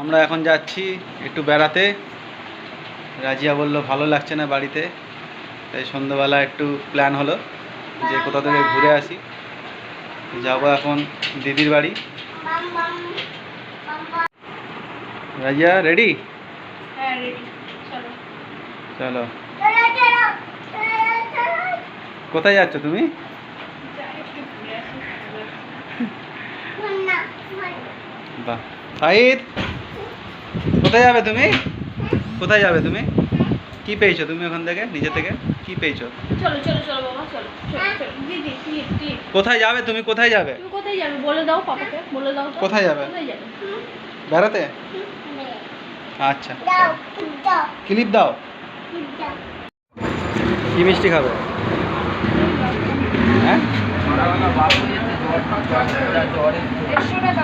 আমরা এখন যাচ্ছি একটু বেড়াতে। রাজিয়া বলল ভালো লাগছে না বাড়িতে, তাই সন্ধ্যাবেলা একটু প্ল্যান হলো যে কোথা থেকে ঘুরে আসি। যাবো এখন দিদির বাড়ি। রাজিয়া রেডি? হ্যাঁ রেডি, চলো চলো। কোথায় যাচ্ছ তুমি? বাহ, সাইদ কোথায় যাবে তুমি? কোথায় যাবে তুমি? কি পেয়েছো তুমি ওখান থেকে, নিচে থেকে কি পেয়েছো? চলো চলো চলো বাবা, চলো চলো চলো। দিদি ক্লিপ ক্লিপ। কোথায় যাবে তুমি? কোথায় যাবে? তুমি কোথায় যাবে বলে দাও পাপাকে, বলে দাও তো। কোথায় যাবে? কোথায় যাবে? বেড়াতে? আচ্ছা, ক্লিপ দাও। কি মিষ্টি খাবে? হ্যাঁ, 150 টাকা।